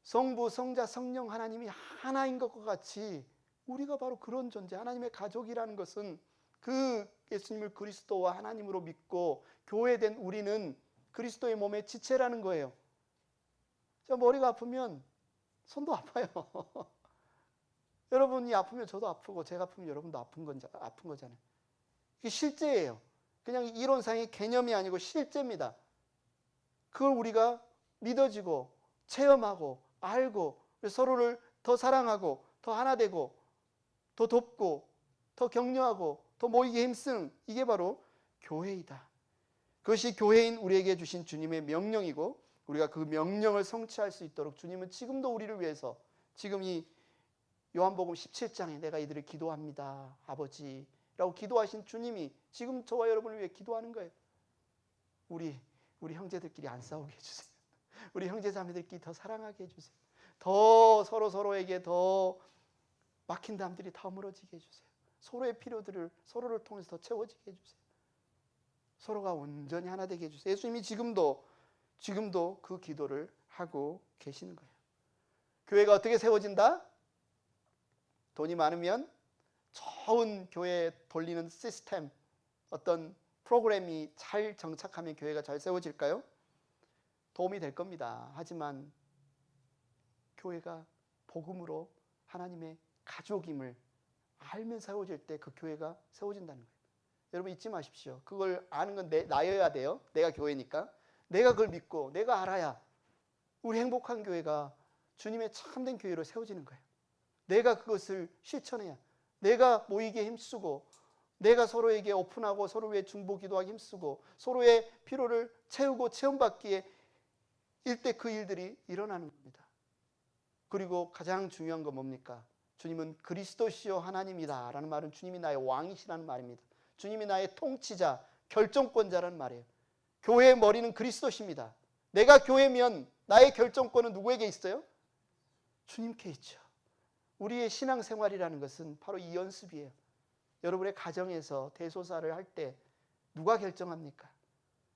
성부, 성자, 성령 하나님이 하나인 것과 같이 우리가 바로 그런 존재, 하나님의 가족이라는 것은 그 예수님을 그리스도와 하나님으로 믿고 교회된 우리는 그리스도의 몸의 지체라는 거예요. 머리가 아프면 손도 아파요. 여러분이 아프면 저도 아프고 제가 아프면 여러분도 아픈 거잖아요. 이게 실제예요. 그냥 이론상의 개념이 아니고 실제입니다. 그걸 우리가 믿어지고 체험하고 알고 서로를 더 사랑하고 더 하나 되고 더 돕고 더 격려하고 더 모이게 힘쓰는, 이게 바로 교회이다. 그것이 교회인 우리에게 주신 주님의 명령이고, 우리가 그 명령을 성취할 수 있도록 주님은 지금도 우리를 위해서, 지금 이 요한복음 17장에 내가 이들을 기도합니다 아버지 라고 기도하신 주님이 지금 저와 여러분을 위해 기도하는 거예요. 우리 형제들끼리 안 싸우게 해주세요. 우리 형제자매들끼리 더 사랑하게 해주세요. 더 서로에게 더 막힌 담들이 더 무너지게 해주세요. 서로의 필요들을 서로를 통해서 더 채워지게 해주세요. 서로가 온전히 하나 되게 해주세요. 예수님이 지금도 그 기도를 하고 계시는 거예요. 교회가 어떻게 세워진다? 돈이 많으면 좋은 교회 돌리는 시스템, 어떤 프로그램이 잘 정착하면 교회가 잘 세워질까요? 도움이 될 겁니다. 하지만 교회가 복음으로 하나님의 가족임을 알면 세워질 때 그 교회가 세워진다는 거예요. 여러분 잊지 마십시오. 그걸 아는 건 나여야 돼요. 내가 교회니까. 내가 그걸 믿고 내가 알아야 우리 행복한 교회가 주님의 참된 교회로 세워지는 거예요. 내가 그것을 실천해야, 내가 모이기에 힘쓰고, 내가 서로에게 오픈하고 서로 위해 중보 기도하기 힘쓰고 서로의 필요를 채우고 체험받기에 일대 그 일들이 일어나는 겁니다. 그리고 가장 중요한 건 뭡니까? 주님은 그리스도시요 하나님이다 라는 말은 주님이 나의 왕이시라는 말입니다. 주님이 나의 통치자, 결정권자라는 말이에요. 교회의 머리는 그리스도십니다. 내가 교회면 나의 결정권은 누구에게 있어요? 주님께 있죠. 우리의 신앙생활이라는 것은 바로 이 연습이에요. 여러분의 가정에서 대소사를 할 때 누가 결정합니까?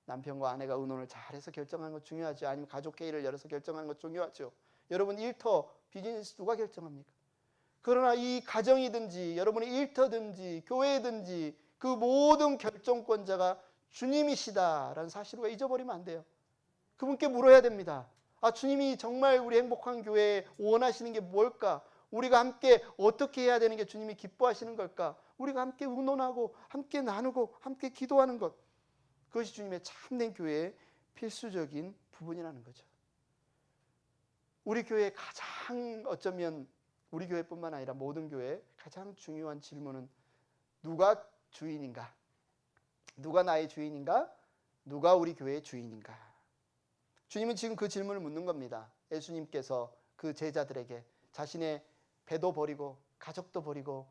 남편과 아내가 의논을 잘해서 결정하는 것 중요하죠. 아니면 가족회의를 열어서 결정하는 것 중요하죠. 여러분 일터, 비즈니스 누가 결정합니까? 그러나 이 가정이든지 여러분의 일터든지 교회든지 그 모든 결정권자가 주님이시다라는 사실을 잊어버리면 안 돼요. 그분께 물어야 됩니다. 아, 주님이 정말 우리 행복한 교회에 원하시는 게 뭘까? 우리가 함께 어떻게 해야 되는 게 주님이 기뻐하시는 걸까? 우리가 함께 의논하고 함께 나누고 함께 기도하는 것, 그것이 주님의 참된 교회의 필수적인 부분이라는 거죠. 우리 교회의 가장 어쩌면 우리 교회뿐만 아니라 모든 교회의 가장 중요한 질문은 누가 주인인가? 누가 나의 주인인가? 누가 우리 교회의 주인인가? 주님은 지금 그 질문을 묻는 겁니다. 예수님께서 그 제자들에게 자신의 배도 버리고 가족도 버리고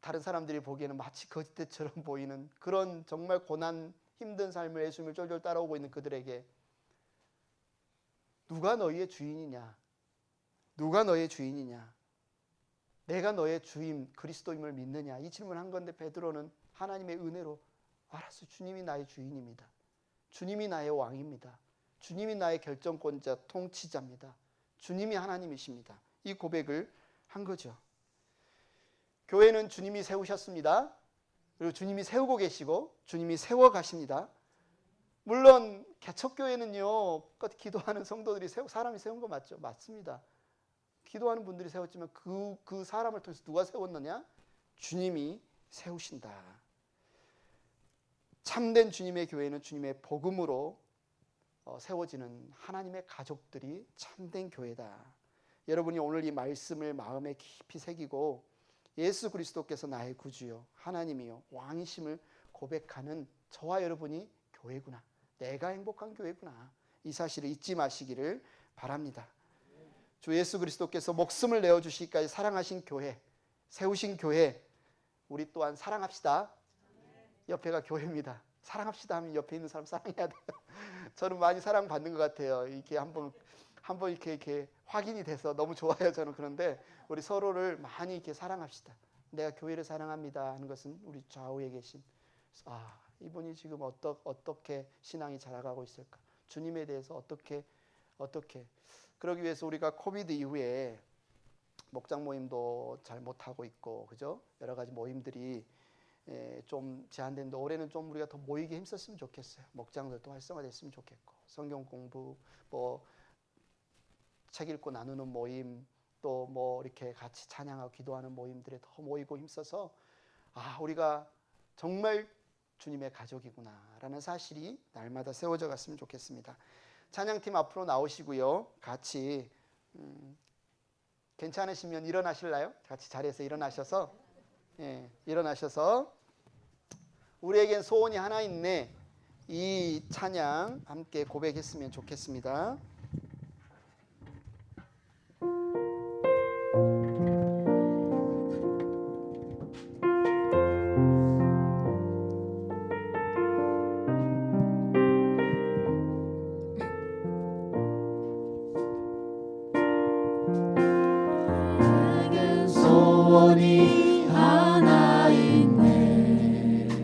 다른 사람들이 보기에는 마치 거짓대처럼 보이는 그런 정말 고난 힘든 삶을 예수님을 쫄쫄 따라오고 있는 그들에게 누가 너희의 주인이냐? 누가 너의 주인이냐? 내가 너의 주임 그리스도임을 믿느냐? 이 질문을 한 건데 베드로는 하나님의 은혜로 알았어. 주님이 나의 주인입니다. 주님이 나의 왕입니다. 주님이 나의 결정권자 통치자입니다. 주님이 하나님이십니다. 이 고백을 한 거죠. 교회는 주님이 세우셨습니다. 그리고 주님이 세우고 계시고 주님이 세워 가십니다. 물론 개척교회는요, 기도하는 성도들이 사람이 세운 거 맞죠? 맞습니다. 기도하는 분들이 세웠지만 그 사람을 통해서 누가 세웠느냐? 주님이 세우신다. 참된 주님의 교회는 주님의 복음으로 세워지는 하나님의 가족들이 참된 교회다. 여러분이 오늘 이 말씀을 마음에 깊이 새기고 예수 그리스도께서 나의 구주요 하나님이요 왕이심을 고백하는 저와 여러분이 교회구나. 내가 행복한 교회구나. 이 사실을 잊지 마시기를 바랍니다. 주 예수 그리스도께서 목숨을 내어주시기까지 사랑하신 교회, 세우신 교회, 우리 또한 사랑합시다. 옆에가 교회입니다. 사랑합시다 하면 옆에 있는 사람 사랑해야 돼요. 저는 많이 사랑받는 것 같아요. 이렇게 한번 이렇게 확인이 돼서 너무 좋아요. 저는. 그런데 우리 서로를 많이 이렇게 사랑합시다. 내가 교회를 사랑합니다 하는 것은 우리 좌우에 계신 이분이 지금 어떻게 신앙이 자라가고 있을까? 주님에 대해서 어떻게 그러기 위해서 우리가 코비드 이후에 목장 모임도 잘 못하고 있고, 그죠? 여러 가지 모임들이 좀 제한되는데 올해는 좀 우리가 더 모이기 힘썼으면 좋겠어요. 목장들도 활성화됐으면 좋겠고, 성경 공부, 책 읽고 나누는 모임, 또 이렇게 같이 찬양하고 기도하는 모임들에 더 모이고 힘써서 우리가 정말 주님의 가족이구나라는 사실이 날마다 세워져 갔으면 좋겠습니다. 찬양팀 앞으로 나오시고요. 같이 괜찮으시면 일어나실래요? 같이 자리에서 일어나셔서 우리에겐 소원이 하나 있네. 이 찬양 함께 고백했으면 좋겠습니다. 소원이 하나 있네.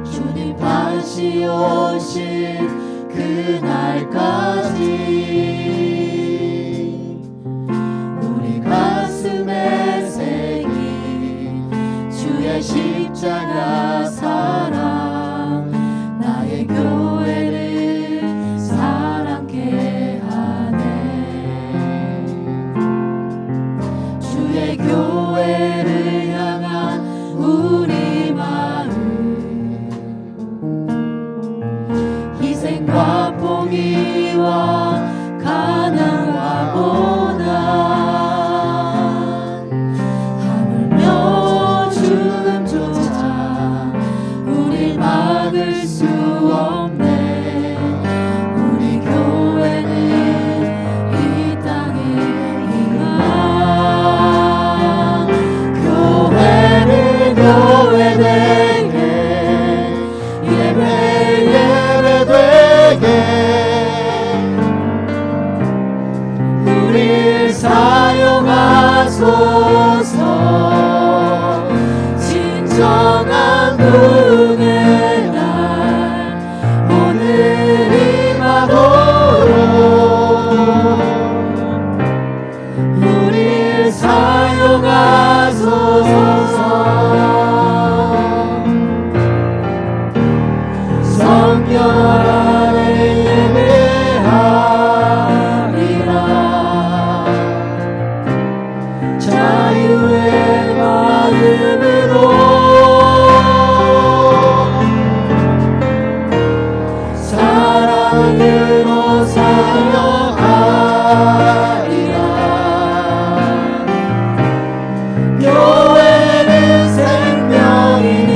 주님 다시 오실 그날까지 우리 가슴에 새긴 주의 십자가 사랑, 나의 교회를 부흥의 날 오늘 임하도록 우리를 사용하소서. 성령 안에 예배하리라. 자유의 마음으로 사랑으로 사역하리라. 교회는 생명이니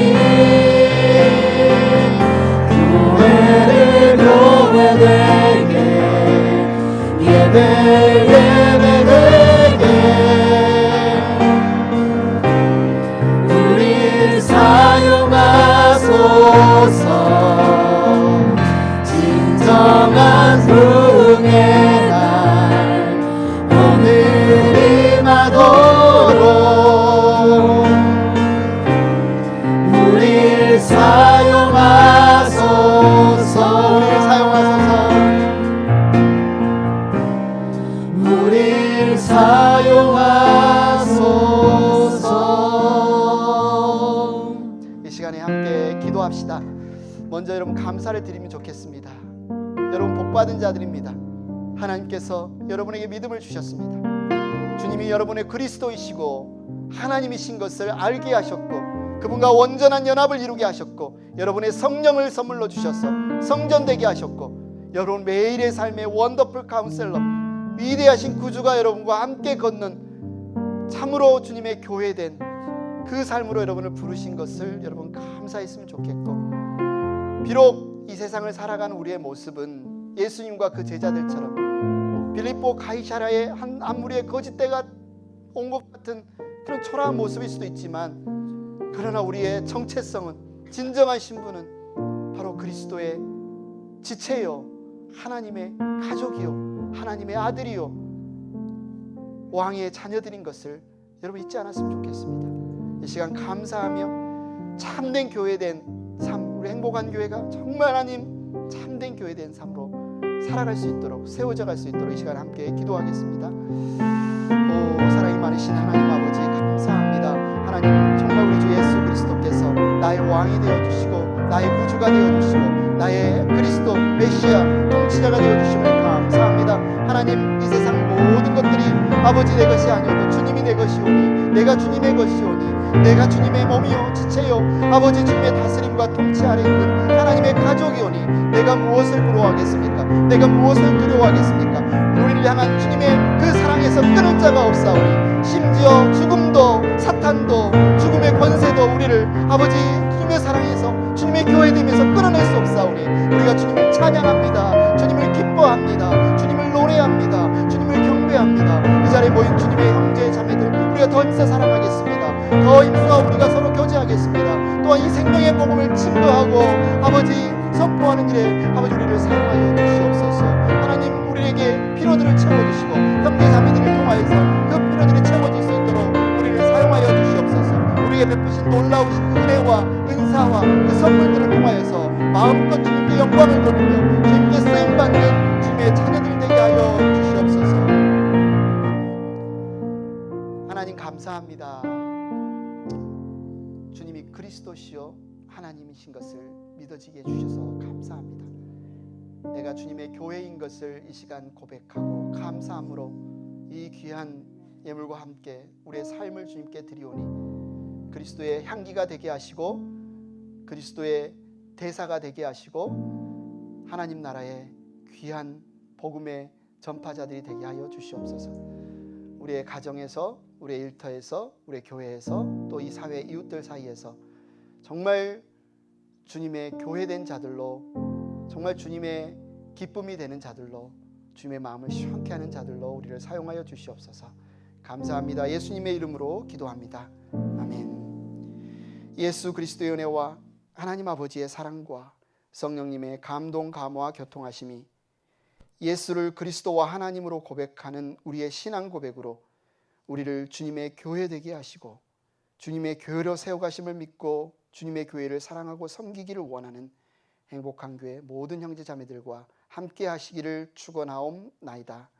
교회를 교회되게 예배되게 우리를 사용하소서. 진정한 부흥의 날 오늘 임하도록 우리를 사용하소서. 우리를 사용하소서. 이 시간에 함께 기도합시다. 먼저 여러분 감사를 드리면 좋겠습니다. 여러분 복받은 자들입니다. 하나님께서 여러분에게 믿음을 주셨습니다. 주님이 여러분의 그리스도이시고 하나님이신 것을 알게 하셨고 그분과 온전한 연합을 이루게 하셨고 여러분의 성령을 선물로 주셔서 성전되게 하셨고 여러분 매일의 삶의 원더풀 카운셀러 위대하신 구주가 여러분과 함께 걷는 참으로 주님의 교회된 그 삶으로 여러분을 부르신 것을 여러분 감사했으면 좋겠고, 비록 이 세상을 살아가는 우리의 모습은 예수님과 그 제자들처럼 빌립보 가이사랴의 한 무리의 거짓대가 온 것 같은 그런 초라한 모습일 수도 있지만, 그러나 우리의 정체성은, 진정한 신분은 바로 그리스도의 지체요, 하나님의 가족이요, 하나님의 아들이요, 왕의 자녀들인 것을 여러분 잊지 않았으면 좋겠습니다. 이 시간 감사하며 참된 교회된 삶, 우리 행복한 교회가 정말 하나님 참된 교회된 삶으로 살아갈 수 있도록, 세워져 갈 수 있도록 이 시간 함께 기도하겠습니다. 사랑이 많으신 하나님 아버지 감사합니다. 하나님 정말 우리 주 예수 그리스도께서 나의 왕이 되어주시고 나의 구주가 되어주시고 나의 그리스도 메시아 통치자가 되어주심을 감사합니다. 하나님 이 세상 모든 것들이 아버지 내 것이 아니어도 주님이 내 것이오니, 내가 주님의 것이오니, 내가 주님의 몸이요 지체요 아버지 주님의 다스림과 통치 아래 있는 하나님의 가족이오니 내가 무엇을 부러워하겠습니까? 내가 무엇을 두려워하겠습니까? 우리를 향한 주님의 그 사랑에서 끊을 자가 없사오니, 심지어 죽음도 사탄도 죽음의 권세도 우리를 아버지 주님의 사랑에서 주님의 교회됨에서 끊어낼 수 없사오니 우리가 주님을 찬양합니다. 주님을 기뻐합니다. 주님을 노래합니다. 주님을 경배합니다. 이 자리에 모인 주님의 형제 자매들 우리가 더 힘써 사랑하겠습니다. 더 힘써 우리가 서로 교제하겠습니다. 또한 이 생명의 복음을 증거하고 아버지 선포하는 일에 아버지 우리를 사용하여 주시옵소서. 하나님 우리에게 피로들을 채워주시고 형제 자매들을 통하여서 그 피로들이 채워질 수 있도록 우리를 사용하여 주시옵소서. 우리에게 베푸신 놀라우신 은혜와 은사와 그 선물들을 통하여서 마음껏 주님께 영광을 돌리며 주님께 쓰임받는 주님의 자녀들 되게 하여 주시옵소서. 하나님 감사합니다. 주님이 그리스도시요 하나님이신 것을 믿어지게 해주셔서 감사합니다. 내가 주님의 교회인 것을 이 시간 고백하고 감사함으로 이 귀한 예물과 함께 우리의 삶을 주님께 드리오니 그리스도의 향기가 되게 하시고 그리스도의 대사가 되게 하시고 하나님 나라의 귀한 복음의 전파자들이 되게 하여 주시옵소서. 우리의 가정에서, 우리의 일터에서, 우리의 교회에서, 또 이 사회 이웃들 사이에서 정말 주님의 교회된 자들로, 정말 주님의 기쁨이 되는 자들로, 주님의 마음을 시원케 하는 자들로 우리를 사용하여 주시옵소서. 감사합니다. 예수님의 이름으로 기도합니다. 아멘. 예수 그리스도의 은혜와 하나님 아버지의 사랑과 성령님의 감동, 감화와 교통하심이 예수를 그리스도와 하나님으로 고백하는 우리의 신앙 고백으로 우리를 주님의 교회 되게 하시고 주님의 교회로 세워가심을 믿고 주님의 교회를 사랑하고 섬기기를 원하는 행복한 교회 모든 형제 자매들과 함께 하시기를 축원하옵나이다.